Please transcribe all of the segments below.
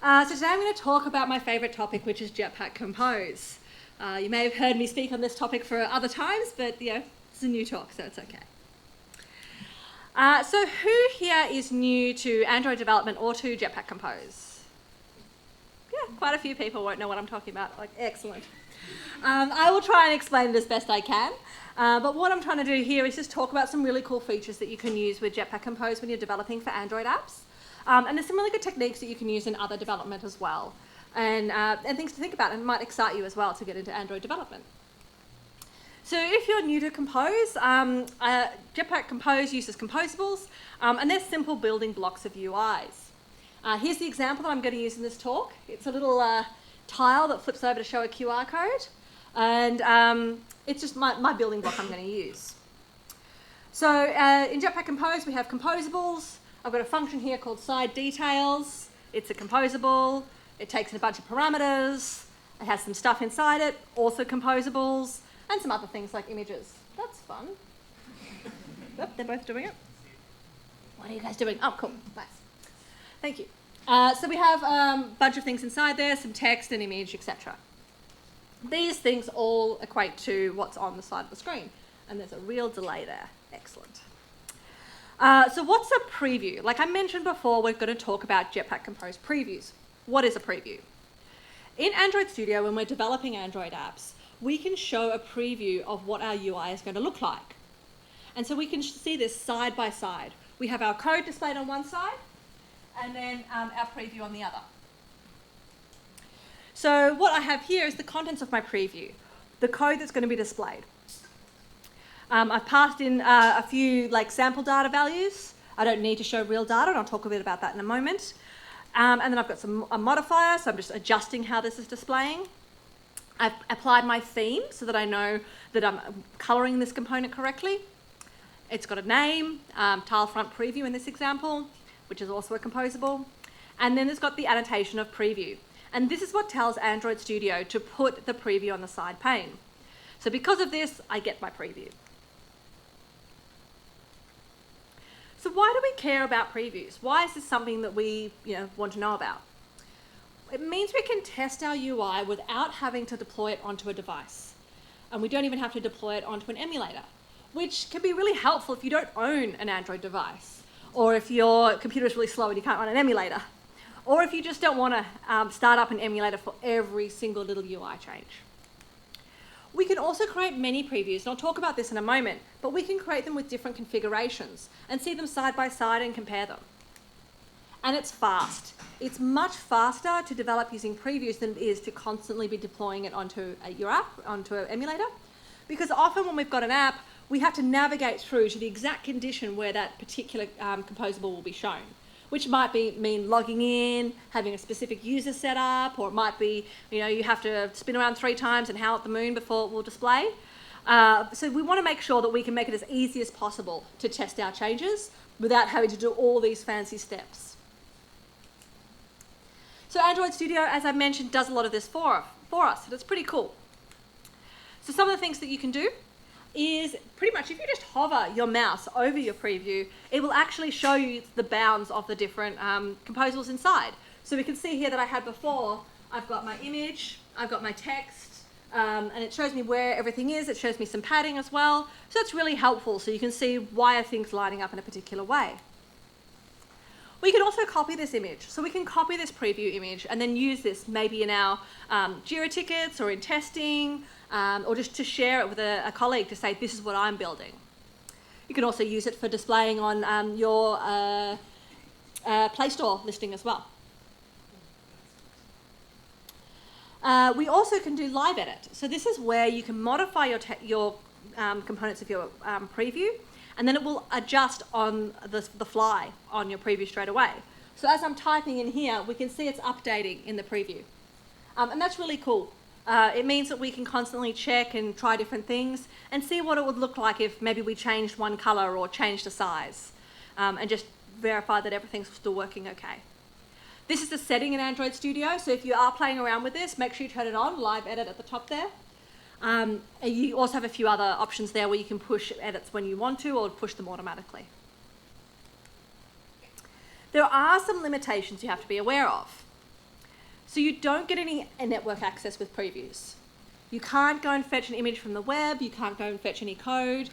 So today I'm going to talk about my favourite topic, which is Jetpack Compose. You may have heard me speak on this topic for other times, but it's a new talk, so it's okay. So who here is new to Android development or to Jetpack Compose? Yeah, quite a few people won't know what I'm talking about. Excellent. I will try and explain it as best I can. But what I'm trying to do here is just talk about some really cool features that you can use with Jetpack Compose when you're developing for Android apps. And there's some really good techniques that you can use in other development as well. And things to think about, and it might excite you as well to get into Android development. So if you're new to Compose, Jetpack Compose uses composables, and they're simple building blocks of UIs. Here's the example that I'm going to use in this talk. It's a little tile that flips over to show a QR code, and it's just my building block I'm going to use. So in Jetpack Compose, we have composables. I've got a function here called side details. It's a composable. It takes in a bunch of parameters. It has some stuff inside it, also composables, and some other things like images. That's fun. Oh, they're both doing it. What are you guys doing? Oh, cool. Nice. Thank you. So we have a bunch of things inside there, some text, an image, etc. These things all equate to what's on the side of the screen. And there's a real delay there. Excellent. So what's a preview? Like I mentioned before, we're going to talk about Jetpack Compose previews. What is a preview? In Android Studio, when we're developing Android apps, we can show a preview of what our UI is going to look like. And so we can see this side by side. We have our code displayed on one side, and then our preview on the other. So what I have here is the contents of my preview, the code that's going to be displayed. I've passed in a few sample data values. I don't need to show real data, and I'll talk a bit about that in a moment. And then I've got a modifier, so I'm just adjusting how this is displaying. I've applied my theme so that I know that I'm colouring this component correctly. It's got a name, tile front preview in this example, which is also a composable. And then it's got the annotation of preview. And this is what tells Android Studio to put the preview on the side pane. So because of this, I get my preview. So why do we care about previews? Why is this something that we want to know about? It means we can test our UI without having to deploy it onto a device. And we don't even have to deploy it onto an emulator, which can be really helpful if you don't own an Android device, or if your computer is really slow and you can't run an emulator, or if you just don't want to start up an emulator for every single little UI change. We can also create many previews, and I'll talk about this in a moment, but we can create them with different configurations and see them side by side and compare them. And it's fast. It's much faster to develop using previews than it is to constantly be deploying it onto your app, onto an emulator, because often when we've got an app, we have to navigate through to the exact condition where that particular composable will be shown, which might mean logging in, having a specific user set up, or it might be, you have to spin around 3 times and howl at the moon before it will display. So we want to make sure that we can make it as easy as possible to test our changes without having to do all these fancy steps. So Android Studio, as I mentioned, does a lot of this for us, and it's pretty cool. So some of the things that you can do is pretty much if you just hover your mouse over your preview, it will actually show you the bounds of the different composables inside. So we can see here that I had before, I've got my image, I've got my text, and it shows me where everything is. It shows me some padding as well. So it's really helpful so you can see why are things lining up in a particular way. We can also copy this image. So we can copy this preview image and then use this maybe in our Jira tickets or in testing, or just to share it with a colleague to say, this is what I'm building. You can also use it for displaying on your Play Store listing as well. We also can do live edit. So this is where you can modify your components of your preview, and then it will adjust on the fly on your preview straight away. So as I'm typing in here, we can see it's updating in the preview. And that's really cool. It means that we can constantly check and try different things and see what it would look like if maybe we changed one color or changed a size, and just verify that everything's still working okay. This is the setting in Android Studio, so if you are playing around with this, make sure you turn it on, live edit at the top there. You also have a few other options there where you can push edits when you want to or push them automatically. There are some limitations you have to be aware of. So you don't get any network access with previews. You can't go and fetch an image from the web, you can't go and fetch any code.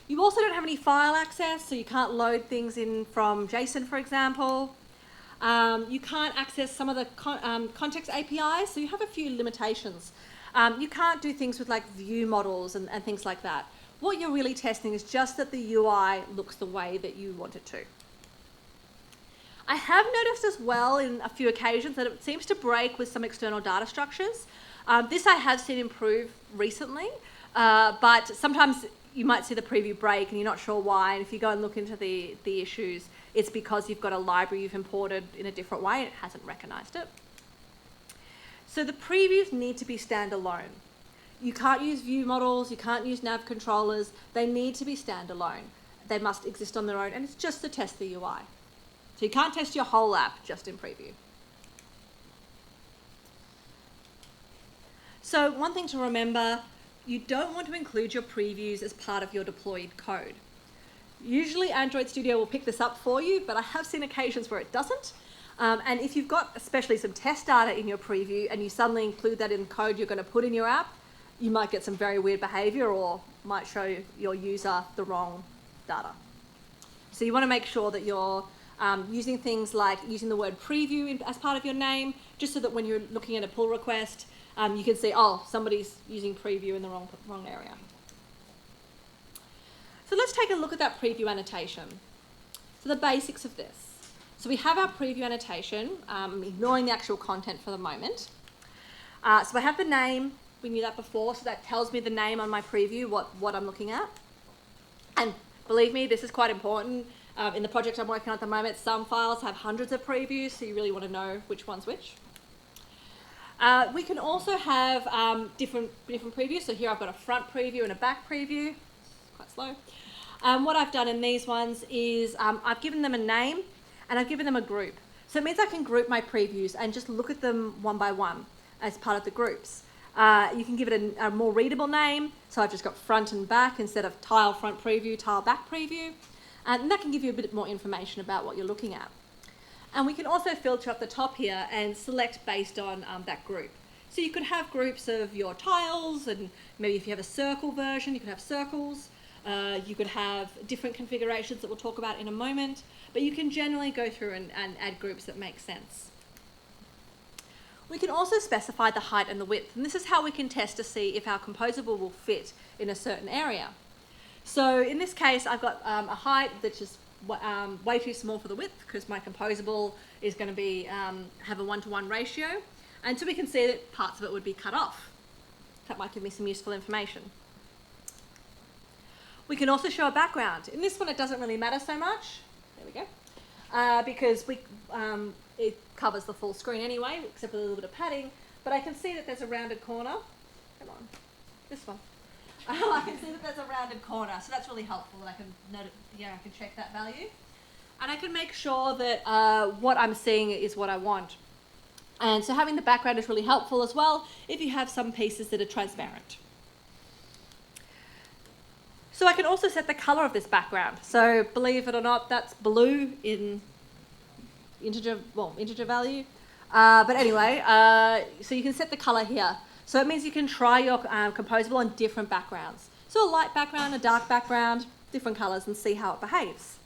You also don't have any file access, so you can't load things in from JSON, for example. You can't access some of the context APIs, so you have a few limitations. You can't do things with like view models and things like that. What you're really testing is just that the UI looks the way that you want it to. I have noticed as well in a few occasions that it seems to break with some external data structures. This I have seen improve recently, but sometimes you might see the preview break and you're not sure why, and if you go and look into the issues, it's because you've got a library you've imported in a different way and it hasn't recognized it. So the previews need to be standalone. You can't use view models, you can't use nav controllers, they need to be standalone. They must exist on their own, and it's just to test the UI. So you can't test your whole app just in preview. So one thing to remember, you don't want to include your previews as part of your deployed code. Usually Android Studio will pick this up for you, but I have seen occasions where it doesn't. And if you've got especially some test data in your preview and you suddenly include that in code you're going to put in your app, you might get some very weird behavior or might show your user the wrong data. So you want to make sure that you're using things like using the word preview as part of your name, just so that when you're looking at a pull request, you can see, oh, somebody's using preview in the wrong area. So let's take a look at that preview annotation. So the basics of this. So we have our preview annotation, ignoring the actual content for the moment. So I have the name, we knew that before, so that tells me the name on my preview, what I'm looking at. And believe me, this is quite important. In the project I'm working on at the moment, some files have hundreds of previews, so you really want to know which one's which. We can also have different previews. So here I've got a front preview and a back preview. It's quite slow. What I've done in these ones is I've given them a name and I've given them a group. So it means I can group my previews and just look at them one by one as part of the groups. You can give it a more readable name. So I've just got front and back instead of tile front preview, tile back preview. And that can give you a bit more information about what you're looking at. And we can also filter up the top here and select based on that group. So you could have groups of your tiles, and maybe if you have a circle version, you could have circles. You could have different configurations that we'll talk about in a moment, but you can generally go through and add groups that make sense. We can also specify the height and the width, and this is how we can test to see if our composable will fit in a certain area. So in this case, I've got a height that's just way too small for the width because my composable is going to be have a 1-to-1 ratio, and so we can see that parts of it would be cut off. That might give me some useful information. We can also show a background. In this one, it doesn't really matter so much. There we go, because it covers the full screen anyway, except with a little bit of padding. But I can see that there's a rounded corner. Come on, this one. I can see that there's a rounded corner, so that's really helpful. And I can note, I can check that value, and I can make sure that what I'm seeing is what I want. And so having the background is really helpful as well if you have some pieces that are transparent. So I can also set the color of this background. So believe it or not, that's blue in integer value. But anyway, so you can set the color here. So it means you can try your composable on different backgrounds. So a light background, a dark background, different colors, and see how it behaves.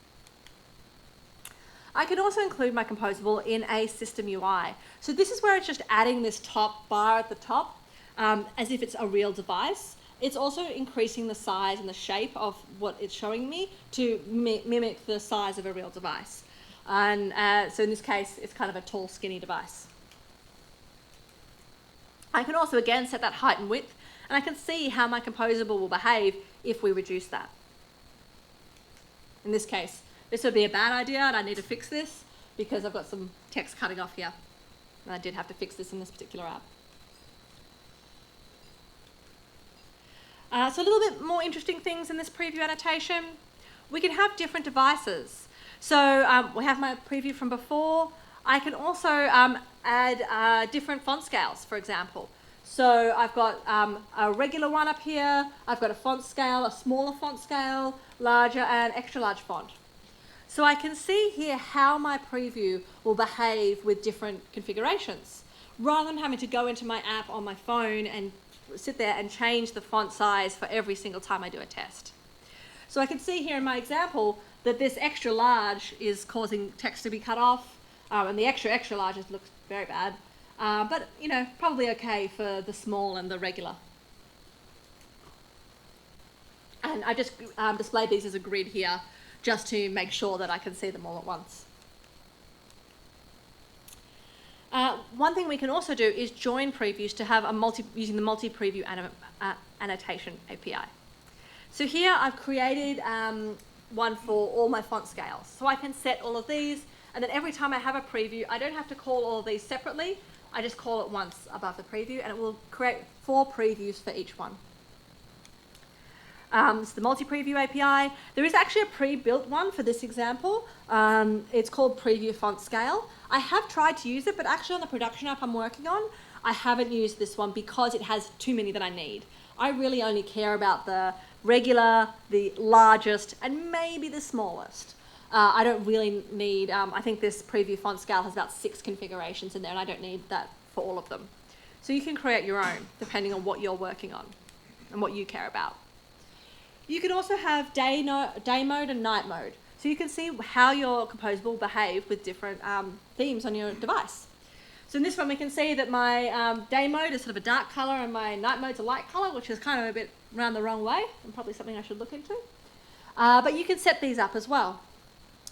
I can also include my composable in a system UI. So this is where it's just adding this top bar at the top as if it's a real device. It's also increasing the size and the shape of what it's showing me to mimic the size of a real device. And so in this case, it's kind of a tall, skinny device. I can also, again, set that height and width, and I can see how my composable will behave if we reduce that. In this case, this would be a bad idea, and I need to fix this because I've got some text cutting off here. And I did have to fix this in this particular app. So a little bit more interesting things in this preview annotation. We can have different devices. So we have my preview from before. I can also add different font scales, for example. So I've got a regular one up here. I've got a font scale, a smaller font scale, larger and extra large font. So I can see here how my preview will behave with different configurations. rather than having to go into my app on my phone and sit there and change the font size for every single time I do a test. So I can see here in my example that this extra large is causing text to be cut off, and the extra large just looks very bad, but probably okay for the small and the regular. And I just displayed these as a grid here just to make sure that I can see them all at once. One thing we can also do is join previews to have using the multi-preview annotation API. So here I've created one for all my font scales. So I can set all of these, and then every time I have a preview, I don't have to call all of these separately. I just call it once above the preview, and it will create 4 previews for each one. It's the multi-preview API. There is actually a pre-built one for this example. It's called Preview Font Scale. I have tried to use it, but actually on the production app I'm working on, I haven't used this one because it has too many that I need. I really only care about the regular, the largest, and maybe the smallest. I don't really need, I think this Preview Font Scale has about 6 configurations in there, and I don't need that for all of them. So you can create your own, depending on what you're working on and what you care about. You can also have day mode and night mode. So you can see how your composer will behave with different themes on your device. So in this one, we can see that my day mode is sort of a dark color and my night mode's a light color, which is kind of a bit around the wrong way and probably something I should look into. But you can set these up as well.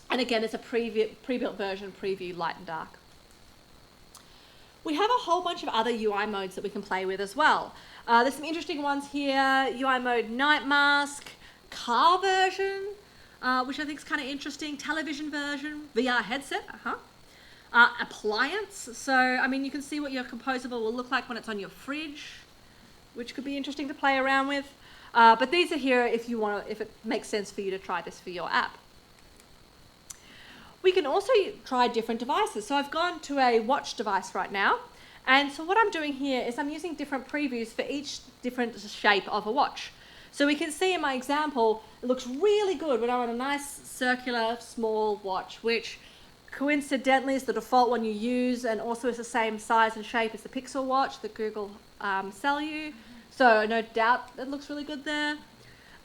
And again, it's a pre-built version, preview light and dark. We have a whole bunch of other UI modes that we can play with as well. There's some interesting ones here, UI mode night mask, car version, which I think is kind of interesting, television version, VR headset, appliance. So, I mean, you can see what your composable will look like when it's on your fridge, which could be interesting to play around with. But these are here if it makes sense for you to try this for your app. We can also try different devices. So I've gone to a watch device right now. And so what I'm doing here is I'm using different previews for each different shape of a watch. So we can see in my example, it looks really good when I'm on a nice circular small watch, which coincidentally is the default one you use and also is the same size and shape as the Pixel watch that Google sell you. So no doubt it looks really good there.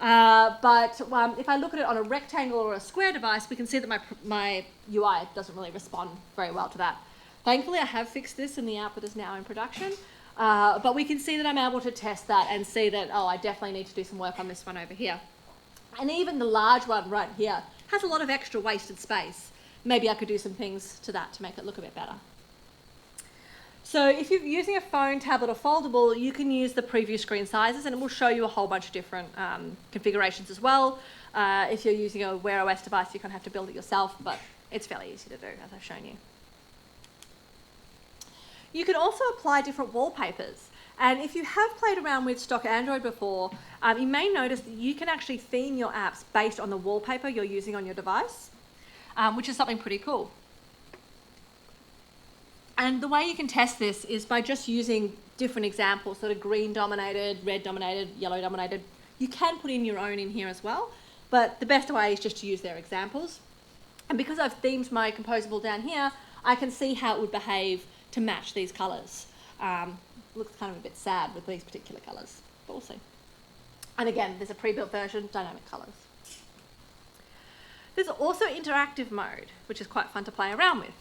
But if I look at it on a rectangle or a square device, we can see that my UI doesn't really respond very well to that. Thankfully, I have fixed this in the app that is now in production, but we can see that I'm able to test that and see that, oh, I definitely need to do some work on this one over here. And even the large one right here has a lot of extra wasted space. Maybe I could do some things to that to make it look a bit better. So if you're using a phone, tablet, or foldable, you can use the preview screen sizes, and it will show you a whole bunch of different configurations as well. If you're using a Wear OS device, you're going to have to build it yourself, but it's fairly easy to do, as I've shown you. You can also apply different wallpapers. And if you have played around with stock Android before, you may notice that you can actually theme your apps based on the wallpaper you're using on your device, which is something pretty cool. And the way you can test this is by just using different examples, sort of green dominated, red dominated, yellow dominated. You can put in your own in here as well, but the best way is just to use their examples. And because I've themed my composable down here, I can see how it would behave to match these colours. Looks kind of a bit sad with these particular colours, but we'll see. And again, there's a pre-built version, dynamic colours. There's also interactive mode, which is quite fun to play around with.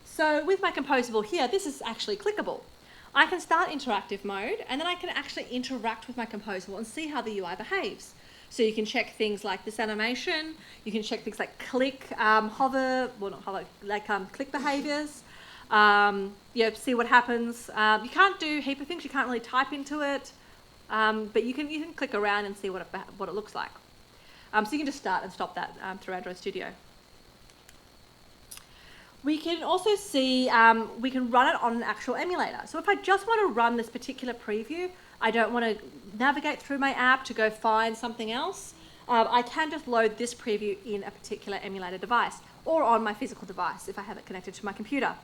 So with my composable here, this is actually clickable. I can start interactive mode, and then I can actually interact with my composable and see how the UI behaves. So you can check things like this animation, you can check things like click, hover, well not hover, like click behaviours, see what happens. You can't do a heap of things, you can't really type into it, but you can click around and see what it looks like. So you can just start and stop that through Android Studio. We can also see, we can run it on an actual emulator. So if I just want to run this particular preview, I don't want to navigate through my app to go find something else, I can just load this preview in a particular emulator device or on my physical device if I have it connected to my computer.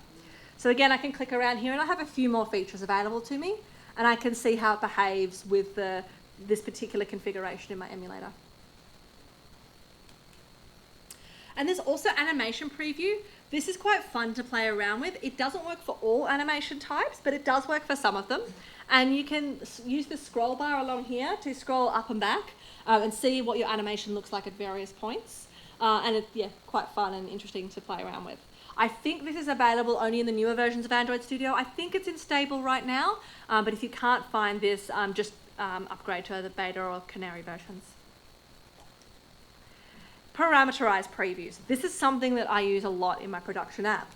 So again, I can click around here and I have a few more features available to me, and I can see how it behaves with this particular configuration in my emulator. And there's also animation preview. This is quite fun to play around with. It doesn't work for all animation types, but it does work for some of them. And you can use the scroll bar along here to scroll up and back and see what your animation looks like at various points. And it's, yeah, quite fun and interesting to play around with. I think this is available only in the newer versions of Android Studio. I think it's in stable right now, but if you can't find this, just upgrade to the beta or canary versions. Parameterized previews. This is something that I use a lot in my production app.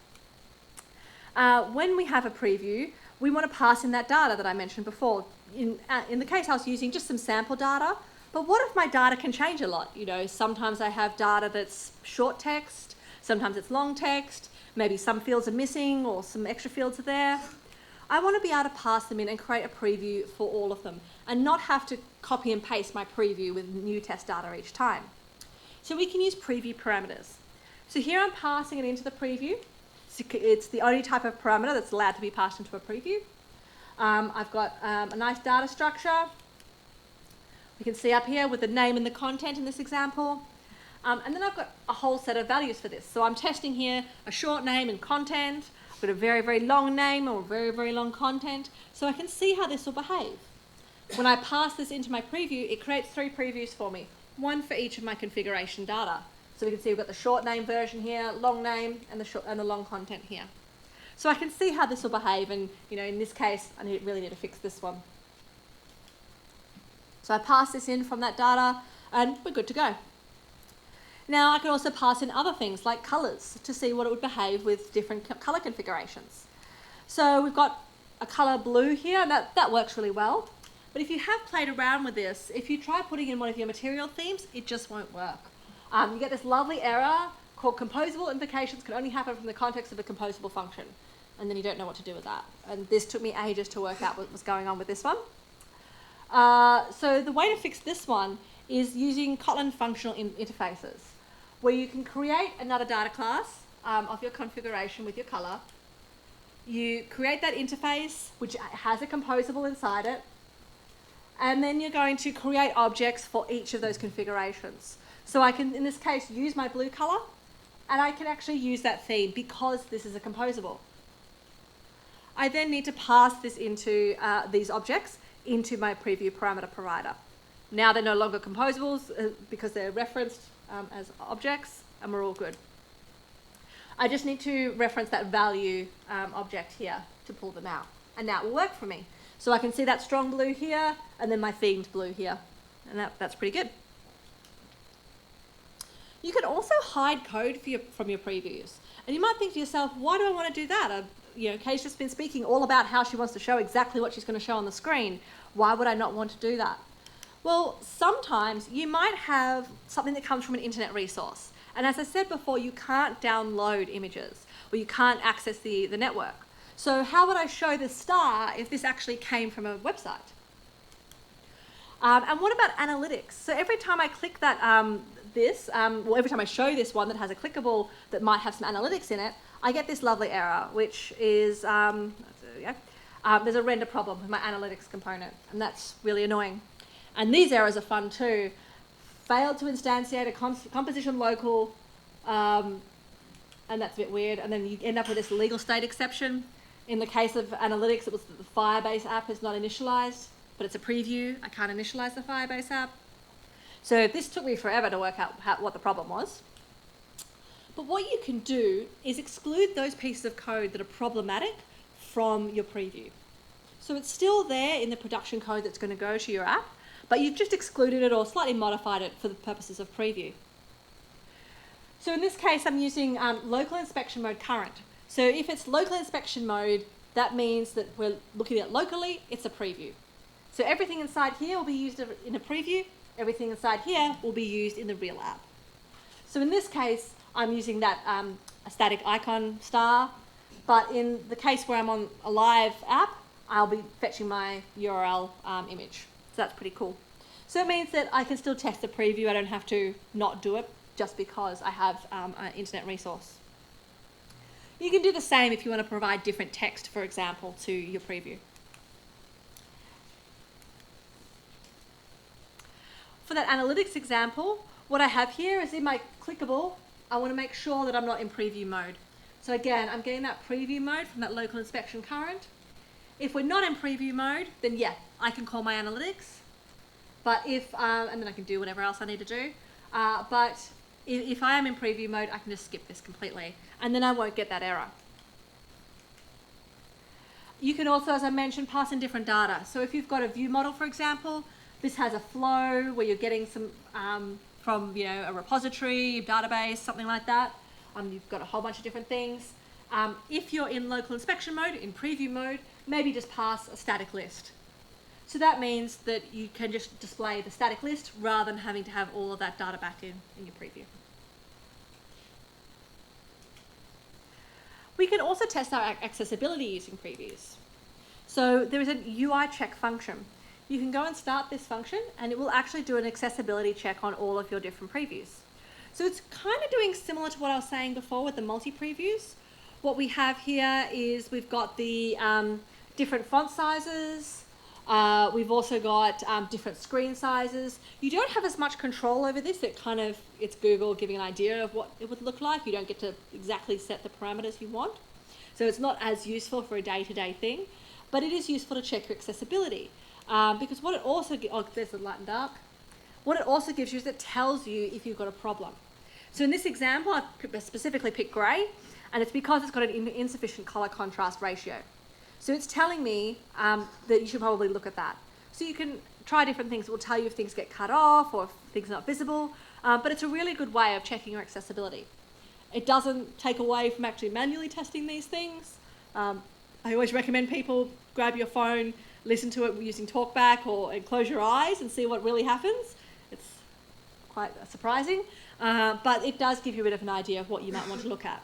When we have a preview, we want to pass in that data that I mentioned before. In the case I was using just some sample data, but what if my data can change a lot? You know, sometimes I have data that's short text, sometimes it's long text, maybe some fields are missing or some extra fields are there. I want to be able to pass them in and create a preview for all of them and not have to copy and paste my preview with new test data each time. So we can use preview parameters. So here I'm passing it into the preview. It's the only type of parameter that's allowed to be passed into a preview. I've got a nice data structure. We can see up here with the name and the content in this example. And then I've got a whole set of values for this. So I'm testing here a short name and content. I've got a very, very long name or very, very long content. So I can see how this will behave. When I pass this into my preview, it creates 3 previews for me, one for each of my configuration data. So we can see we've got the short name version here, long name, and the long content here. So I can see how this will behave, and you know, in this case, I really need to fix this one. So I pass this in from that data, and we're good to go. Now I can also pass in other things like colours to see what it would behave with different colour configurations. So we've got a colour blue here, and that works really well. But if you have played around with this, if you try putting in one of your material themes, it just won't work. You get this lovely error called composable invocations can only happen from the context of a composable function. And then you don't know what to do with that. And this took me ages to work out what was going on with this one. So the way to fix this one is using Kotlin functional interfaces, where you can create another data class of your configuration with your color. You create that interface, which has a composable inside it. And then you're going to create objects for each of those configurations. So I can, in this case, use my blue color, and I can actually use that theme because this is a composable. I then need to pass this into these objects into my preview parameter provider. Now they're no longer composables because they're referenced as objects, and we're all good. I just need to reference that value object here to pull them out, and that will work for me. So I can see that strong blue here, and then my themed blue here, and that's pretty good. You can also hide code from your previews. And you might think to yourself, why do I want to do that? Kay's just been speaking all about how she wants to show exactly what she's going to show on the screen. Why would I not want to do that? Well, sometimes you might have something that comes from an internet resource. And as I said before, you can't download images, or you can't access the network. So how would I show the star if this actually came from a website? And what about analytics? So every time I click that, every time I show this one that has a clickable that might have some analytics in it, I get this lovely error, which is, there's a render problem with my analytics component, and that's really annoying. And these errors are fun too. Failed to instantiate a composition local, and that's a bit weird. And then you end up with this legal state exception. In the case of analytics, it was that the Firebase app is not initialized, but it's a preview. I can't initialize the Firebase app. So this took me forever to work out what the problem was. But what you can do is exclude those pieces of code that are problematic from your preview. So it's still there in the production code that's going to go to your app, but you've just excluded it or slightly modified it for the purposes of preview. So in this case, I'm using local inspection mode current. So if it's local inspection mode, that means that we're looking at locally, it's a preview. So everything inside here will be used in a preview. Everything inside here will be used in the real app. So in this case, I'm using that a static icon star, but in the case where I'm on a live app, I'll be fetching my URL image. So that's pretty cool. So it means that I can still test the preview. I don't have to not do it just because I have an internet resource. You can do the same if you want to provide different text, for example, to your preview. For that analytics example, what I have here is in my clickable, I want to make sure that I'm not in preview mode. So again, I'm getting that preview mode from that local inspection current. If we're not in preview mode, then yeah, I can call my analytics. But if, and then I can do whatever else I need to do. But if I am in preview mode, I can just skip this completely. And then I won't get that error. You can also, as I mentioned, pass in different data. So if you've got a view model, for example, this has a flow where you're getting some from a repository, database, something like that. You've got a whole bunch of different things. If you're in local inspection mode, in preview mode, maybe just pass a static list. So that means that you can just display the static list rather than having to have all of that data back in your preview. We can also test our accessibility using previews. So there is a UI check function. You can go and start this function and it will actually do an accessibility check on all of your different previews. So it's kind of doing similar to what I was saying before with the multi-previews. What we have here is we've got the different font sizes. We've also got different screen sizes. You don't have as much control over this. It's Google giving an idea of what it would look like. You don't get to exactly set the parameters you want. So it's not as useful for a day-to-day thing, but it is useful to check your accessibility. Because what it also, there's the light and dark. What it also gives you is it tells you if you've got a problem. So in this example, I've specifically picked grey, and it's because it's got an insufficient colour contrast ratio. So it's telling me that you should probably look at that. So you can try different things. It will tell you if things get cut off or if things are not visible, but it's a really good way of checking your accessibility. It doesn't take away from actually manually testing these things. I always recommend people grab your phone, listen to it using TalkBack and close your eyes and see what really happens. It's quite surprising, but it does give you a bit of an idea of what you might want to look at.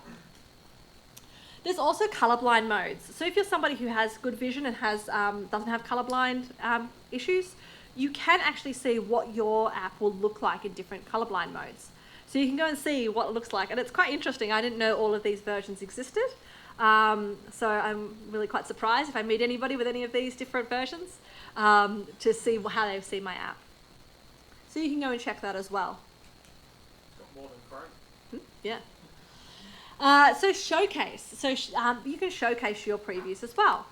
There's also colorblind modes. So if you're somebody who has good vision and doesn't have colorblind issues, you can actually see what your app will look like in different colorblind modes. So you can go and see what it looks like. And it's quite interesting. I didn't know all of these versions existed. So I'm really quite surprised if I meet anybody with any of these different versions to see how they've seen my app. So you can go and check that as well. Got more than Chrome. Yeah. So Showcase. So you can showcase your previews as well.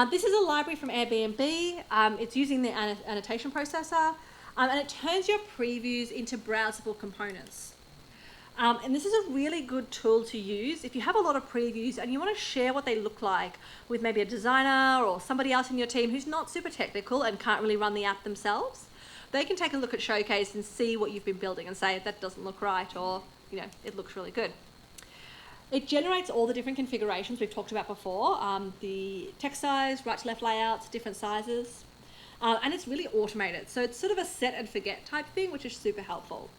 This is a library from Airbnb. It's using the annotation processor, and it turns your previews into browsable components. And this is a really good tool to use if you have a lot of previews and you want to share what they look like with maybe a designer or somebody else in your team who's not super technical and can't really run the app themselves. They can take a look at Showcase and see what you've been building and say that doesn't look right, or it looks really good. It generates all the different configurations we've talked about before, the text size, right to left layouts, different sizes, and it's really automated. So it's sort of a set and forget type thing, which is super helpful,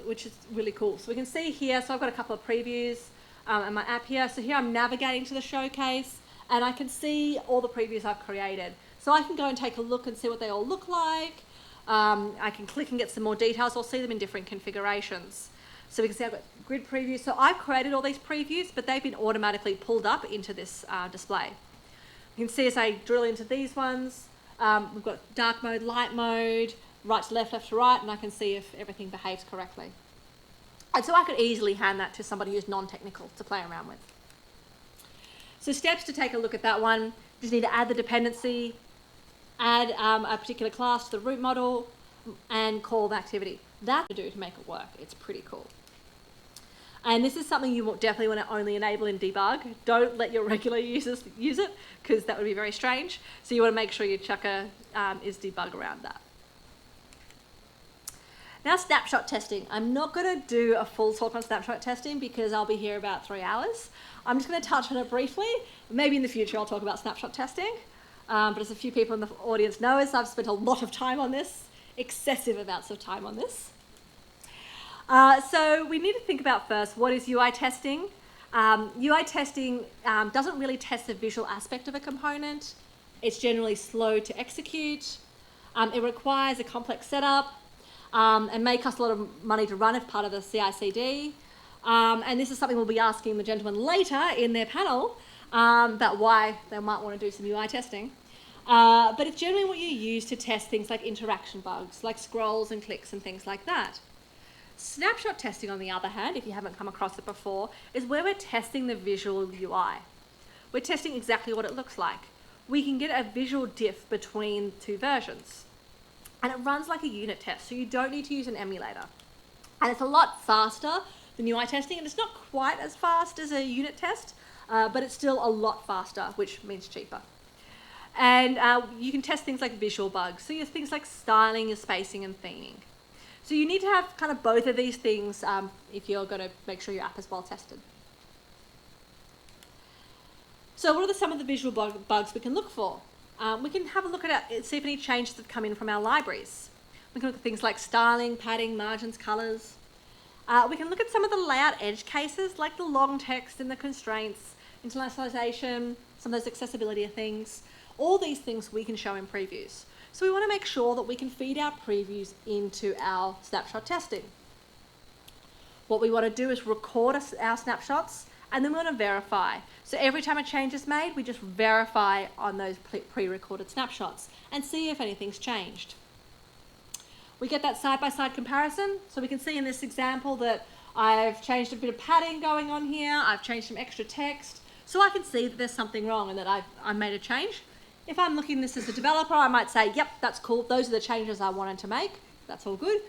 which is really cool. So we can see here, so I've got a couple of previews in my app here. So here I'm navigating to the Showcase and I can see all the previews I've created. So I can go and take a look and see what they all look like. I can click and get some more details. I'll see them in different configurations. So we can see I've got grid previews. So I've created all these previews, but they've been automatically pulled up into this display. You can see as I drill into these ones, we've got dark mode, light mode, right to left, left to right, and I can see if everything behaves correctly. And so I could easily hand that to somebody who's non-technical to play around with. So steps to take a look at that one, just need to add the dependency, add a particular class to the root model, and call the activity. That's to do to make it work. It's pretty cool. And this is something you definitely want to only enable in debug. Don't let your regular users use it, because that would be very strange. So you want to make sure your chucker is debug around that. Now, snapshot testing. I'm not going to do a full talk on snapshot testing because I'll be here about 3 hours. I'm just going to touch on it briefly. Maybe in the future I'll talk about snapshot testing. But as a few people in the audience know, I've spent a lot of time on this, excessive amounts of time on this. So we need to think about first, what is UI testing? UI testing doesn't really test the visual aspect of a component. It's generally slow to execute. It requires a complex setup and may cost a lot of money to run if part of the CI/CD. And this is something we'll be asking the gentlemen later in their panel about why they might want to do some UI testing. But it's generally what you use to test things like interaction bugs, like scrolls and clicks and things like that. Snapshot testing, on the other hand, if you haven't come across it before, is where we're testing the visual UI. We're testing exactly what it looks like. We can get a visual diff between two versions. And it runs like a unit test, so you don't need to use an emulator. And it's a lot faster than UI testing, and it's not quite as fast as a unit test, but it's still a lot faster, which means cheaper. And you can test things like visual bugs, so your things like styling, your spacing, and theming. So you need to have kind of both of these things if you're going to make sure your app is well tested. So what are some of the visual bugs we can look for? We can have a look at it, see if any changes have come in from our libraries. We can look at things like styling, padding, margins, colours. We can look at some of the layout edge cases, like the long text and the constraints, internationalization, some of those accessibility things. All these things we can show in previews. So we want to make sure that we can feed our previews into our snapshot testing. What we want to do is record our snapshots, and then we want to verify. So every time a change is made, we just verify on those pre-recorded snapshots and see if anything's changed. We get that side-by-side comparison. So we can see in this example that I've changed a bit of padding going on here. I've changed some extra text. So I can see that there's something wrong and that I made a change. If I'm looking at this as a developer, I might say, yep, that's cool. Those are the changes I wanted to make. That's all good.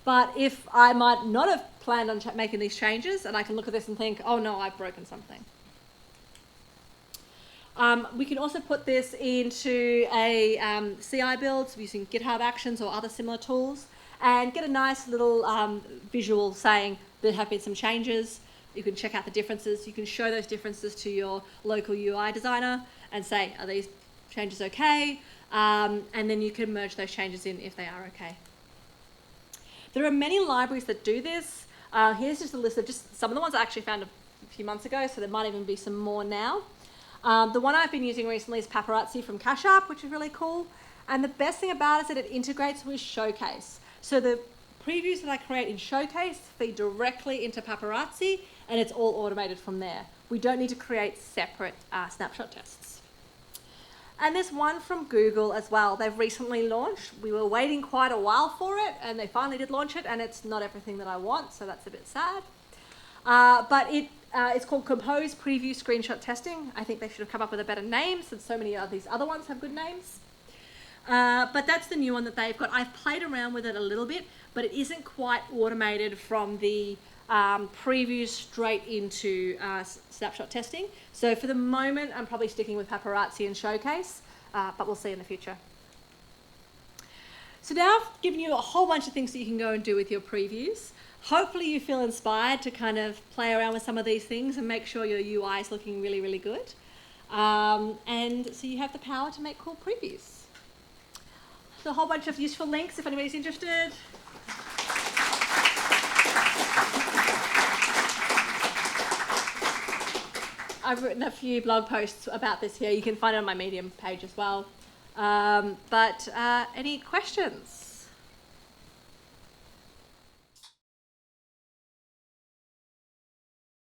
But if I might not have planned on making these changes, and I can look at this and think, oh no, I've broken something. We can also put this into a CI build using GitHub Actions or other similar tools and get a nice little visual saying there have been some changes. You can check out the differences. You can show those differences to your local UI designer and say, are these changes okay? And then you can merge those changes in if they are okay. There are many libraries that do this. Here's just a list of just some of the ones I actually found a few months ago, so there might even be some more now. The one I've been using recently is Paparazzi from Cash App, which is really cool. And the best thing about it is that it integrates with Showcase. So the previews that I create in Showcase feed directly into Paparazzi, and it's all automated from there. We don't need to create separate snapshot tests. And there's one from Google as well. They've recently launched. We were waiting quite a while for it, and they finally did launch it, and it's not everything that I want, so that's a bit sad. But it's called Compose Preview Screenshot Testing. I think they should have come up with a better name since so many of these other ones have good names. But that's the new one that they've got. I've played around with it a little bit, but it isn't quite automated from the previews straight into snapshot testing. So for the moment, I'm probably sticking with Paparazzi and Showcase, but we'll see in the future. So now I've given you a whole bunch of things that you can go and do with your previews. Hopefully you feel inspired to kind of play around with some of these things and make sure your UI is looking really, really good. And so you have the power to make cool previews. So a whole bunch of useful links if anybody's interested. I've written a few blog posts about this here. You can find it on my Medium page as well. Any questions?